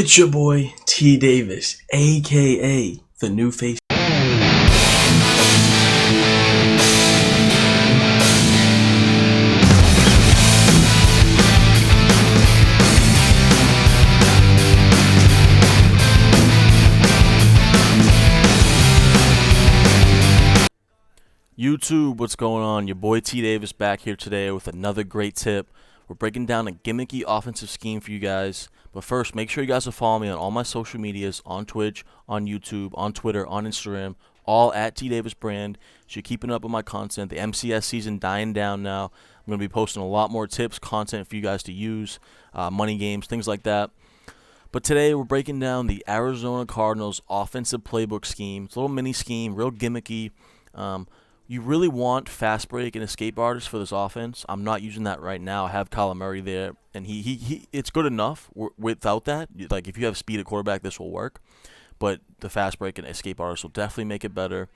It's your boy T Davis, aka the new face. YouTube, what's going on? Your boy T Davis back here today with another great tip. We're breaking down a gimmicky offensive scheme for you guys. But first, make sure you guys are following me on all my social medias, on Twitch, on YouTube, on Twitter, on Instagram, all at T Davis Brand. So you're keeping up with my content. The MCS season dying down now. I'm going to be posting a lot more tips, content for you guys to use, money games, things like that. But today we're breaking down the Arizona Cardinals offensive playbook scheme. It's a little mini scheme, real gimmicky. You really want fast break and escape artists for this offense. I'm not using that right now. I have Kyler Murray there, and he it's good enough without that. Like, if you have speed at quarterback, this will work. But the fast break and escape artists will definitely make it better.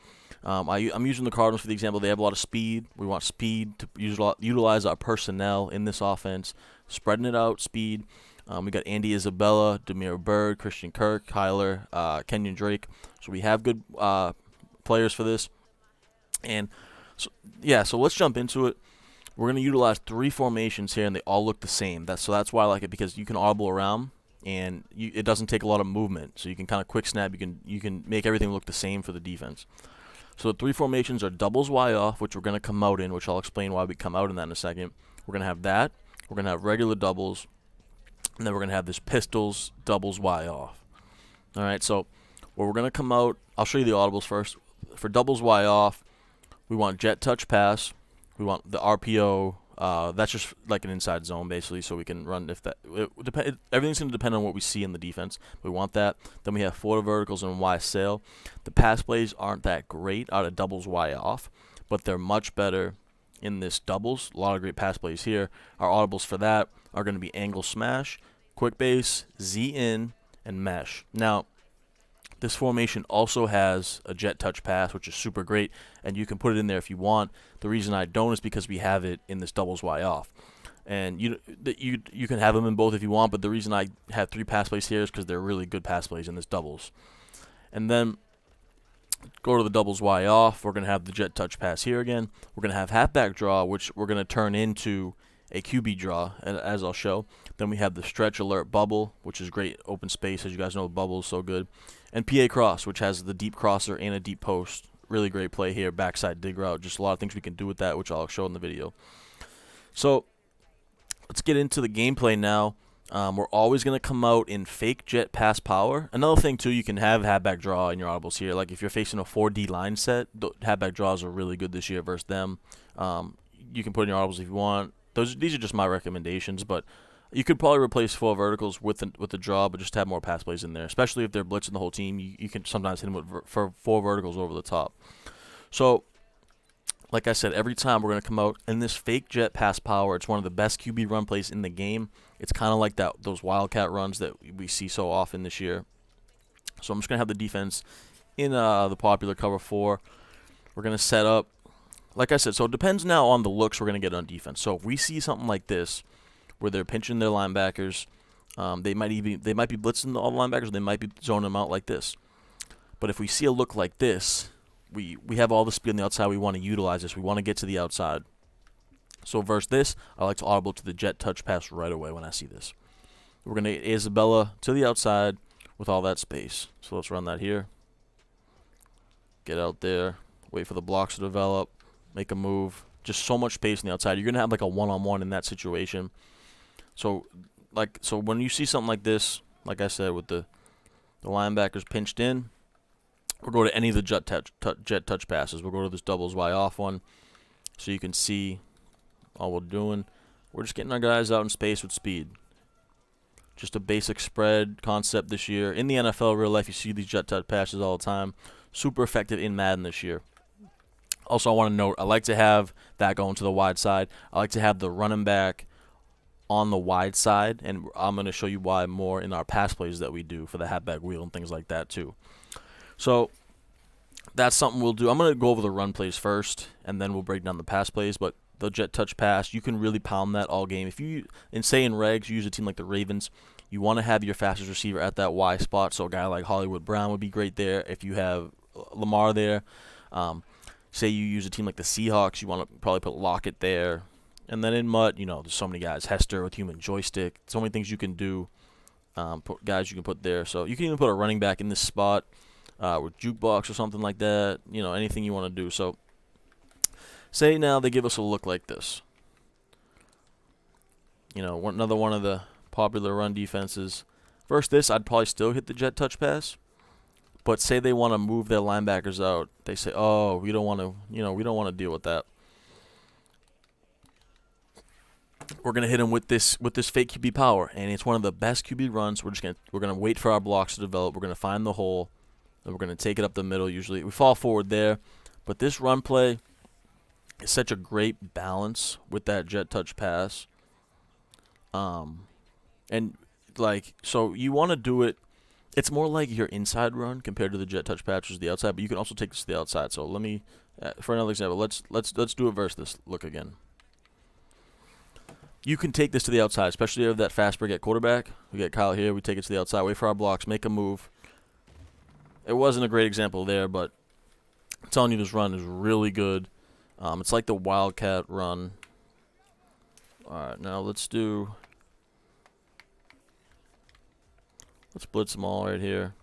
I'm using the Cardinals for the example. They have a lot of speed. We want speed to utilize our personnel in this offense. Spreading it out, speed. We got Andy Isabella, Demir Bird, Christian Kirk, Kyler, Kenyon Drake. So we have good players for this. And so let's jump into it. We're going to utilize 3 formations here, and they all look the same. That's why I like it, because you can audible around, and it doesn't take a lot of movement. So you can kind of quick snap. You can make everything look the same for the defense. So the 3 formations are doubles Y off, which we're going to come out in, which I'll explain why we come out in that in a second. We're going to have that. We're going to have regular doubles, and then we're going to have this pistols doubles Y off. All right. So what we're going to come out, I'll show you the audibles first. For doubles Y off, we want jet touch pass. We want the RPO. That's just like an inside zone, basically, so we can run if that. Everything's going to depend on what we see in the defense. We want that. Then we have 4 verticals and Y sail. The pass plays aren't that great out of doubles Y off, but they're much better in this doubles. A lot of great pass plays here. Our audibles for that are going to be angle smash, quick base, Z in, and mesh. Now, this formation also has a jet touch pass, which is super great, and you can put it in there if you want. The reason I don't is because we have it in this doubles Y off. And you can have them in both if you want, but the reason I have 3 pass plays here is because they're really good pass plays in this doubles. And then go to the doubles Y off. We're going to have the jet touch pass here again. We're going to have halfback draw, which we're going to turn into a QB draw, as I'll show. Then we have the stretch alert bubble, which is great open space. As you guys know, the bubble is so good. And PA cross, which has the deep crosser and a deep post. Really great play here, backside dig route. Just a lot of things we can do with that, which I'll show in the video. So let's get into the gameplay now. We're always going to come out in fake jet pass power. Another thing, too, you can have halfback draw in your audibles here. Like if you're facing a 4D line set, halfback draws are really good this year versus them. You can put in your audibles if you want. These are just my recommendations, but you could probably replace 4 verticals with the draw, but just have more pass plays in there. Especially if they're blitzing the whole team, you can sometimes hit them for 4 verticals over the top. So, like I said, every time we're going to come out in this fake jet pass power. It's one of the best QB run plays in the game. It's kind of like those wildcat runs that we see so often this year. So I'm just going to have the defense in the popular cover 4. We're going to set up, like I said, so it depends now on the looks we're going to get on defense. So if we see something like this, where they're pinching their linebackers, they might be blitzing all the linebackers, or they might be zoning them out like this. But if we see a look like this, we have all the speed on the outside. We want to utilize this. We want to get to the outside. So versus this, I like to audible to the jet touch pass right away when I see this. We're going to get Isabella to the outside with all that space. So let's run that here. Get out there. Wait for the blocks to develop. Make a move. Just so much space on the outside. You're going to have like a one-on-one in that situation. So when you see something like this, like I said, with the linebackers pinched in, we'll go to any of the jet touch passes. We'll go to this doubles Y off one, so you can see all we're doing. We're just getting our guys out in space with speed. Just a basic spread concept this year. In the NFL, real life, you see these jet touch passes all the time. Super effective in Madden this year. Also, I want to note, I like to have that going to the wide side. I like to have the running back on the wide side, and I'm going to show you why more in our pass plays that we do for the halfback wheel and things like that too. So that's something we'll do. I'm going to go over the run plays first, and then we'll break down the pass plays. But the jet touch pass, you can really pound that all game. If you, in regs, you use a team like the Ravens, You want to have your fastest receiver at that Y spot, so a guy like Hollywood Brown would be great there. If you have Lamar there, say you use a team like the Seahawks, you want to probably put Lockett there. And then in Mutt, there's so many guys. Hester with human joystick. So many things you can do. Guys you can put there. So you can even put a running back in this spot with jukebox or something like that. Anything you want to do. So say now they give us a look like this. Another one of the popular run defenses. Versus this, I'd probably still hit the jet touch pass. But say they want to move their linebackers out. They say, "Oh, we don't want to, we don't want to deal with that. We're gonna hit them with this fake QB power, and it's one of the best QB runs. We're gonna wait for our blocks to develop. We're gonna find the hole, and we're gonna take it up the middle. Usually, we fall forward there, but this run play is such a great balance with that jet touch pass. And so you want to do it. It's more like your inside run compared to the jet touch pass, which is the outside. But you can also take this to the outside. So let me, for another example, let's do it versus this look again. You can take this to the outside, especially if that fast break at quarterback. We get Kyle here. We take it to the outside, wait for our blocks, make a move. It wasn't a great example there, but I'm telling you, this run is really good. It's like the Wildcat run. All right, now let's blitz them all right here.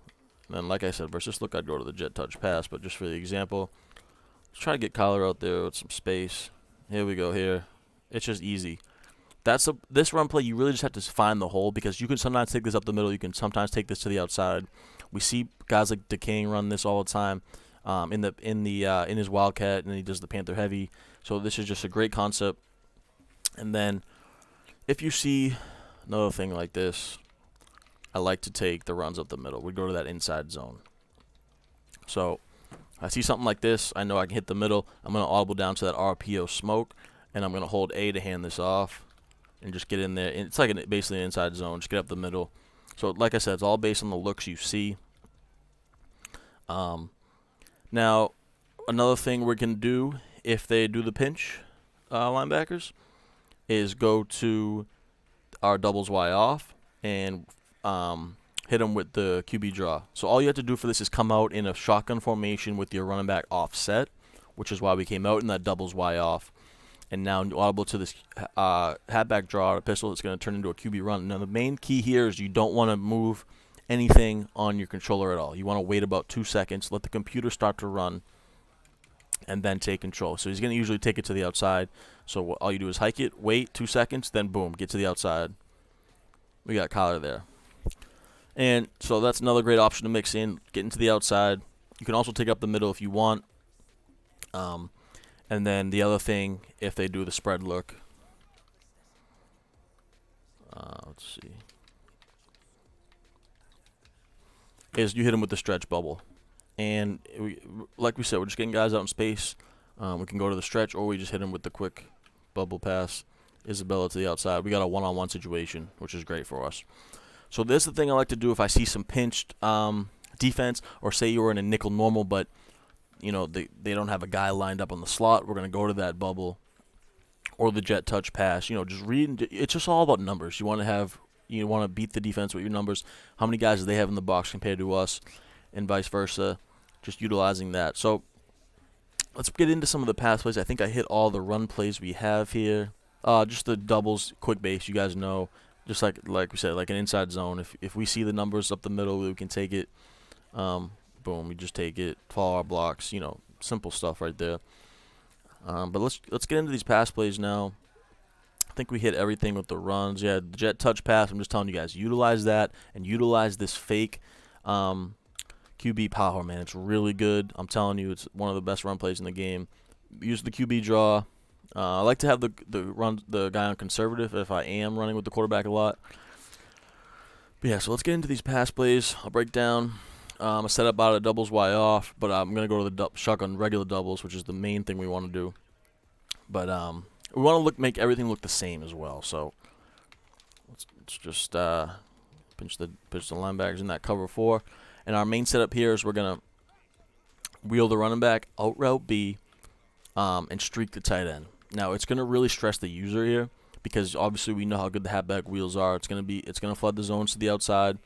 And then, like I said, versus this look, I'd go to the jet touch pass, but just for the example, let's try to get Kyler out there with some space. Here we go here. It's just easy. This run play, you really just have to find the hole, because you can sometimes take this up the middle. You can sometimes take this to the outside. We see guys like Decaying run this all the time in his Wildcat, and then he does the Panther Heavy. So this is just a great concept. And then if you see another thing like this, I like to take the runs up the middle. We go to that inside zone. So I see something like this. I know I can hit the middle. I'm going to audible down to that RPO smoke, and I'm going to hold A to hand this off and just get in there. It's like basically an inside zone. Just get up the middle. So like I said, it's all based on the looks you see. Now, another thing we can do if they do the pinch linebackers is go to our doubles Y off and hit them with the QB draw. So all you have to do for this is come out in a shotgun formation with your running back offset, which is why we came out in that doubles Y off. And now audible to this halfback draw, a pistol that's going to turn into a QB run. Now the main key here is you don't want to move anything on your controller at all. You want to wait about 2 seconds, let the computer start to run, and then take control. So he's going to usually take it to the outside. So all you do is hike it, wait 2 seconds, then boom, get to the outside. We got Kyler there. And so that's another great option to mix in, get into the outside. You can also take up the middle if you want. And then the other thing, if they do the spread look, let's see, is you hit them with the stretch bubble. And like we said, we're just getting guys out in space. We can go to the stretch, or we just hit them with the quick bubble pass. Isabella to the outside. We got a one-on-one situation, which is great for us. So this is the thing I like to do if I see some pinched defense, or say you were in a nickel normal, but they don't have a guy lined up on the slot. We're going to go to that bubble or the jet touch pass. Just read. It's just all about numbers. You want to beat the defense with your numbers. How many guys do they have in the box compared to us, and vice versa. Just utilizing that. So let's get into some of the pass plays. I think I hit all the run plays we have here. Just the doubles, quick base. You guys know, just like we said, like an inside zone. If we see the numbers up the middle, we can take it. Boom, we just take it, follow our blocks, simple stuff right there. But let's get into these pass plays now. I think we hit everything with the runs. Yeah, the jet touch pass, I'm just telling you guys, utilize that and utilize this fake QB power, man. It's really good. I'm telling you, it's one of the best run plays in the game. Use the QB draw. I like to have the guy on conservative if I am running with the quarterback a lot. But yeah, so let's get into these pass plays. I'll break down. I set up out of doubles Y off, but I'm going to go to the shotgun regular doubles, which is the main thing we want to do. But we want to make everything look the same as well. So let's just pinch the linebackers in that cover 4. And our main setup here is we're going to wheel the running back, out route B, and streak the tight end. Now, it's going to really stress the user here, because obviously we know how good the halfback wheels are. It's gonna flood the zones to the outside,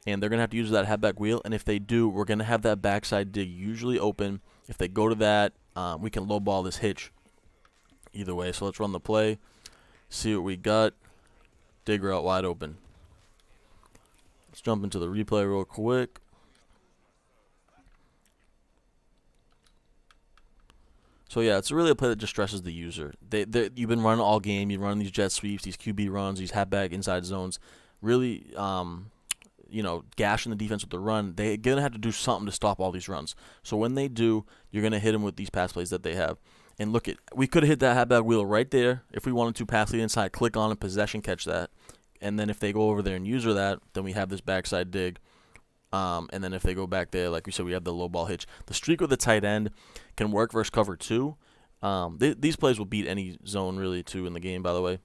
and they're gonna have to use that halfback wheel. And if they do, we're gonna have that backside dig usually open. If they go to that, we can low ball this hitch. Either way, so let's run the play, see what we got. Dig route wide open. Let's jump into the replay real quick. So yeah, it's really a play that just stresses the user. You've been running all game. You run these jet sweeps, these QB runs, these halfback inside zones. Really, gashing the defense with the run. They're gonna have to do something to stop all these runs. So when they do, you're gonna hit them with these pass plays that they have. And look we could have hit that halfback wheel right there if we wanted to. Pass lead inside, click on and possession catch that. And then if they go over there and user that, then we have this backside dig. And then if they go back there, like we said, we have the low ball hitch. The streak with the tight end can work versus cover 2. These plays will beat any zone really too in the game, by the way.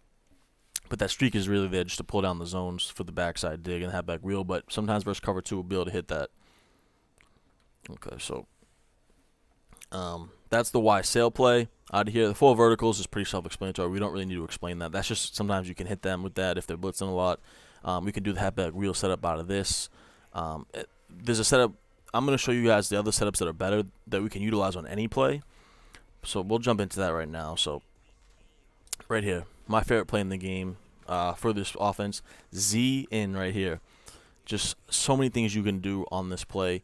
But that streak is really there just to pull down the zones for the backside dig and halfback wheel. But sometimes versus cover 2 we'll be able to hit that. Okay, so that's the Y sail play out of here. The 4 verticals is pretty self-explanatory. We don't really need to explain that. That's just sometimes you can hit them with that if they're blitzing a lot. We can do the halfback wheel setup out of this. There's a setup. I'm going to show you guys the other setups that are better that we can utilize on any play. So we'll jump into that right now. So right here, my favorite play in the game for this offense, Z in right here. Just so many things you can do on this play.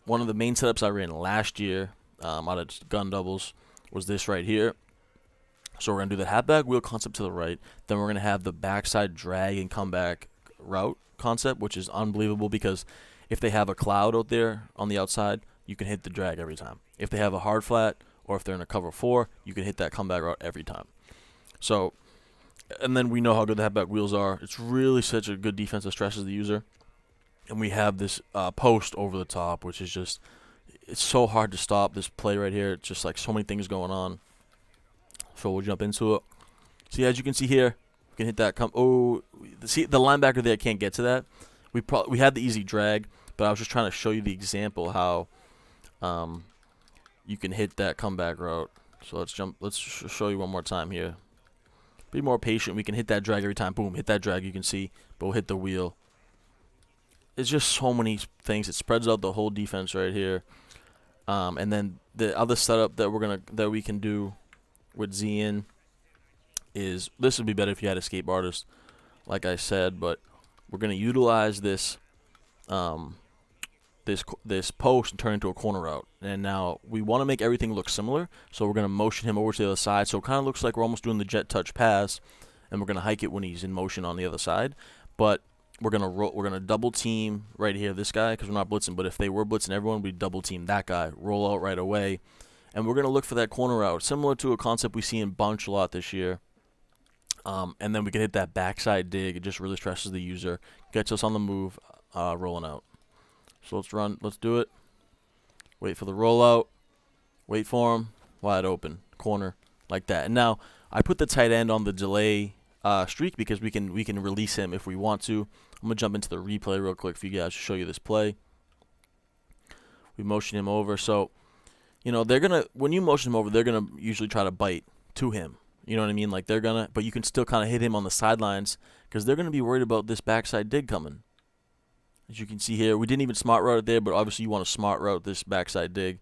One of the main setups I ran last year out of gun doubles was this right here. So we're going to do the halfback wheel concept to the right. Then we're going to have the backside drag and comeback route concept, which is unbelievable because if they have a cloud out there on the outside, you can hit the drag every time. If they have a hard flat or if they're in a cover 4, you can hit that comeback route every time. So, and then we know how good the halfback wheels are. It's really such a good defense that stresses the user. And we have this post over the top, which is just, it's so hard to stop this play right here. It's just like so many things going on. So we'll jump into it. See, as you can see here, we can hit that. See, the linebacker there can't get to that. We had the easy drag, but I was just trying to show you the example how you can hit that comeback route. So let's jump. Let's show you one more time here. Be more patient. We can hit that drag every time. Boom, hit that drag. You can see, but we'll hit the wheel. It's just so many things. It spreads out the whole defense right here. And then the other setup that we can do with Z in is, this would be better if you had escape artist, like I said, but we're gonna utilize this this post and turn it into a corner route. And now we want to make everything look similar, so we're gonna motion him over to the other side, so it kind of looks like we're almost doing the jet touch pass, and we're gonna hike it when he's in motion on the other side. But we're gonna double team right here this guy because we're not blitzing. But if they were blitzing everyone, we'd double team that guy, roll out right away, and we're gonna look for that corner route, similar to a concept we see in bunch a lot this year. And then we can hit that backside dig. It just really stresses the user, gets us on the move, rolling out. So let's do it. Wait for the rollout, wait for him, wide open, corner, like that. And now I put the tight end on the delay streak because we can release him if we want to. I'm gonna jump into the replay real quick for you guys to show you this play. We motion him over, so when you motion him over, they're gonna usually try to bite to him. You know what I mean? Like but you can still kind of hit him on the sidelines because they're gonna be worried about this backside dig coming. As you can see here, we didn't even smart route it there, but obviously you want to smart route this backside dig,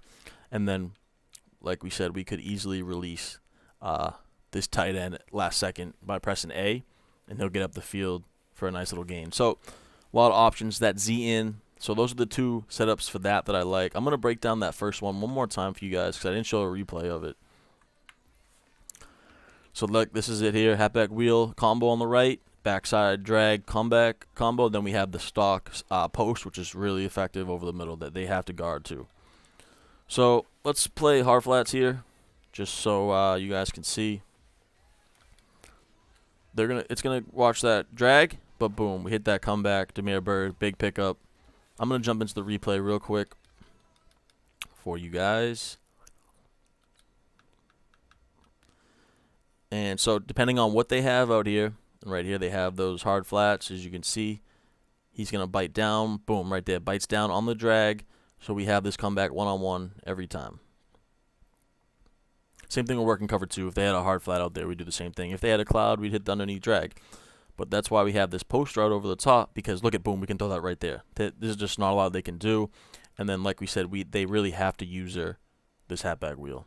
and then, like we said, we could easily release this tight end last second by pressing A, and he'll get up the field for a nice little gain. So, a lot of options. That Z in. So those are the 2 setups for that I like. I'm gonna break down that first one more time for you guys because I didn't show a replay of it. So look, this is it here. Halfback wheel combo on the right, backside drag comeback combo. Then we have the stock post, which is really effective over the middle that they have to guard too. So let's play hard flats here, just so you guys can see. It's gonna watch that drag, but boom, we hit that comeback. Demir Bird, big pickup. I'm gonna jump into the replay real quick for you guys. And so depending on what they have out here, and right here they have those hard flats, as you can see. He's going to bite down. Boom, right there. Bites down on the drag. So we have this comeback one-on-one every time. Same thing will work in cover 2. If they had a hard flat out there, we'd do the same thing. If they had a cloud, we'd hit the underneath drag. But that's why we have this post route over the top, because look at, boom, we can throw that right there. This is just not a lot they can do. And then, like we said, they really have to use this halfback wheel.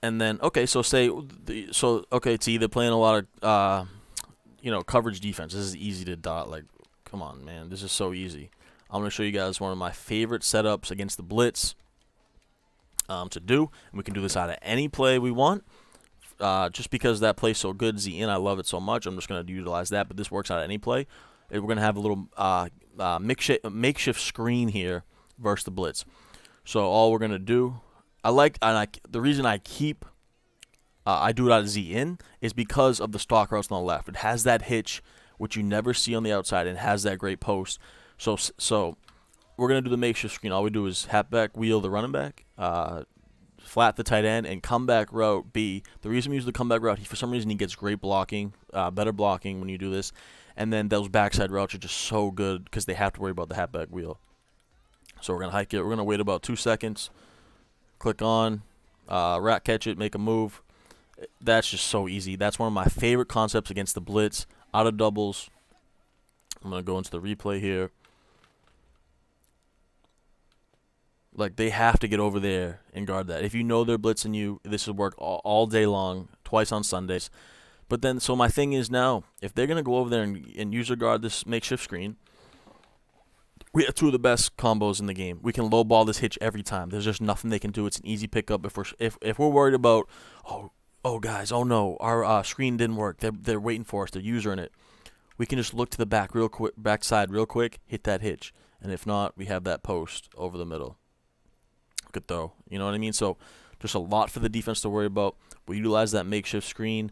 And then, okay, so okay, T, they're playing a lot of, coverage defense. This is easy to dot. Like, come on, man, this is so easy. I'm going to show you guys one of my favorite setups against the blitz to do. And we can do this out of any play we want. Just because that play's so good, Z in, I love it so much. I'm just going to utilize that, but this works out of any play. We're going to have a little makeshift screen here versus the blitz. So all we're going to do, the reason I do it out of Z in is because of the stock routes on the left. It has that hitch, which you never see on the outside, and it has that great post. So we're going to do the makeshift screen. All we do is halfback wheel the running back, flat the tight end, and comeback route B. The reason we use the comeback route, for some reason he gets great blocking, better blocking when you do this. And then those backside routes are just so good because they have to worry about the halfback wheel. So we're going to hike it. We're going to wait about 2 seconds. Click on, rat catch it, make a move. That's just so easy. That's one of my favorite concepts against the blitz. Out of doubles. I'm going to go into the replay here. Like, they have to get over there and guard that. If you know they're blitzing you, this will work all day long, twice on Sundays. But then, so my thing is now, if they're going to go over there and user guard this makeshift screen, we have two of the best combos in the game. We can low ball this hitch every time. There's just nothing they can do. It's an easy pickup. If we're worried about, oh guys, oh no, our screen didn't work. They're waiting for us. They're usering it. We can just look to the backside real quick, hit that hitch, and if not, we have that post over the middle. Good throw. You know what I mean? So just a lot for the defense to worry about. We utilize that makeshift screen.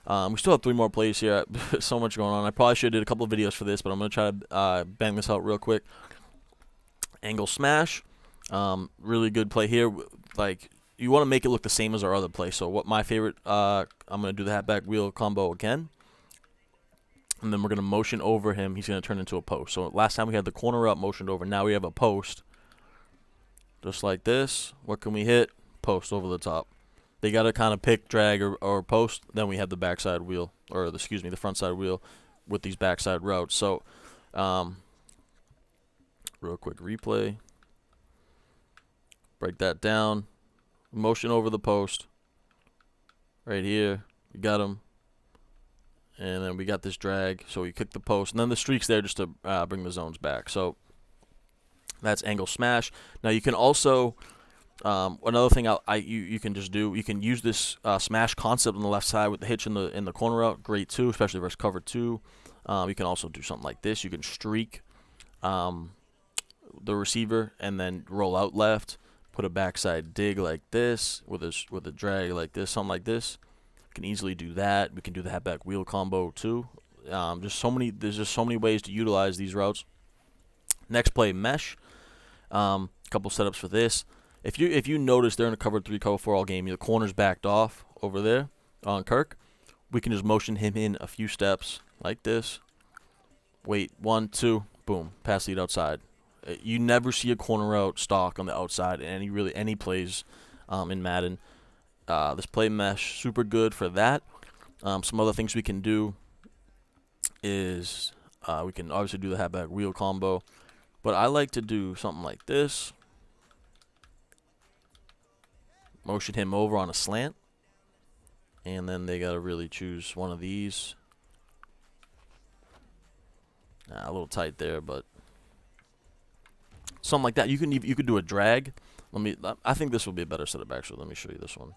We still have 3 more plays here. So much going on. I probably should have did a couple of videos for this, but I'm going to try to bang this out real quick. Angle smash. Really good play here. Like, you want to make it look the same as our other play. So what my favorite, I'm going to do the halfback wheel combo again. And then we're going to motion over him. He's going to turn into a post. So last time we had the corner up motioned over. Now we have a post. Just like this. What can we hit? Post over the top. They got to kind of pick, drag, or post. Then we have the backside wheel, or the front side wheel with these backside routes. So, real quick replay. Break that down. Motion over the post. Right here. We got him. And then we got this drag. So we kick the post. And then the streak's there just to bring the zones back. So that's angle smash. Now you can also, another thing you can just do, you can use this smash concept on the left side with the hitch in the corner route. Great too, especially versus cover 2. You can also do something like this. You can streak the receiver and then roll out left. Put a backside dig like this with a drag like this, something like this. You can easily do that. We can do the halfback wheel combo too. There's just so many ways to utilize these routes. Next play, mesh. Couple setups for this. If you notice they're in a cover 3, cover 4 all game, the corner's backed off over there on Kirk. We can just motion him in a few steps like this. Wait, 1, 2, boom, pass lead outside. You never see a corner out stock on the outside in any plays in Madden. This play mesh, super good for that. Some other things we can do is we can obviously do the halfback wheel combo. But I like to do something like this. Motion him over on a slant. And then they got to really choose one of these. A little tight there, but something like that. You could do a drag. I think this will be a better setup actually. Let me show you this one.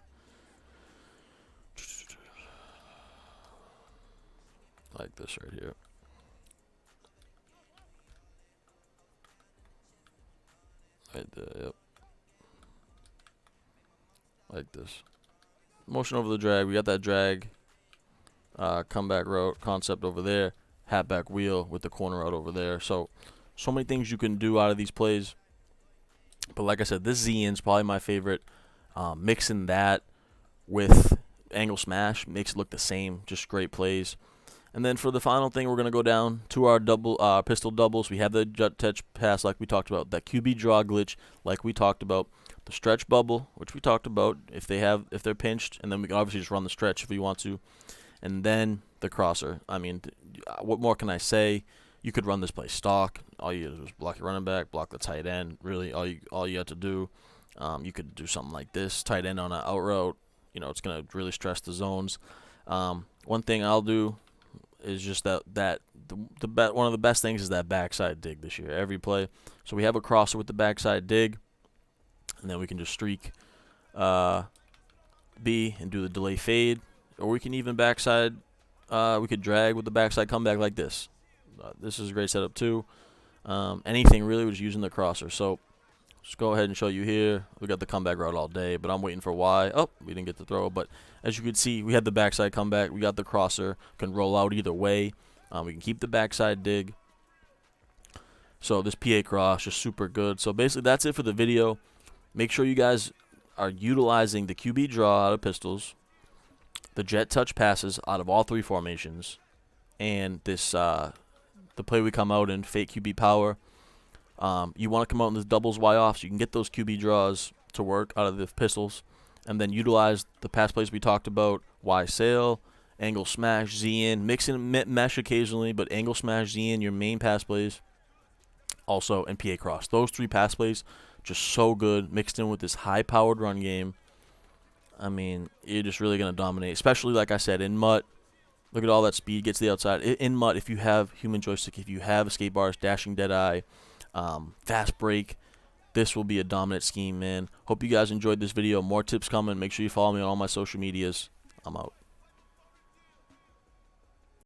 Like this right here. Right there, yep. Like this. Motion over the drag. We got that drag. Comeback route concept over there. Halfback wheel with the corner out over there. So many things you can do out of these plays. But like I said, this Z-in is probably my favorite. Mixing that with angle smash makes it look the same. Just great plays. And then for the final thing, we're going to go down to our pistol doubles. We have the jet touch pass like we talked about. That QB draw glitch like we talked about. the stretch bubble, which we talked about, if they're pinched, and then we can obviously just run the stretch if we want to, and then the crosser. I mean, what more can I say? You could run this play stock. All you do is block your running back, block the tight end. Really, all you have to do. You could do something like this, tight end on an out route. You know, it's gonna really stress the zones. One thing I'll do is just one of the best things is that backside dig this year. Every play. So we have a crosser with the backside dig, and then we can just streak B and do the delay fade, or we can even backside. We could drag with the backside comeback like this. This is a great setup too. Anything really was using the crosser. So just go ahead and show you here. We got the comeback route all day, but I'm waiting for Y. Oh, we didn't get the throw, but as you can see, we had the backside comeback. We got the crosser. Can roll out either way. We can keep the backside dig. So this PA cross just super good. So basically that's it for the video. Make sure you guys are utilizing the QB draw out of pistols, the jet touch passes out of all three formations, and this the play we come out in fake QB power. You want to come out in this doubles Y off so you can get those QB draws to work out of the pistols, and then utilize the pass plays we talked about, Y sail, angle smash, Z in, mix in mesh occasionally, but angle smash, Z in, your main pass plays. Also, and PA cross. Those three pass plays, just so good, mixed in with this high-powered run game. I mean, you're just really going to dominate, especially, like I said, in MUT. Look at all that speed, gets to the outside. In MUT, if you have human joystick, if you have escape bars, dashing deadeye, fast break, this will be a dominant scheme, man. Hope you guys enjoyed this video. More tips coming. Make sure you follow me on all my social medias. I'm out.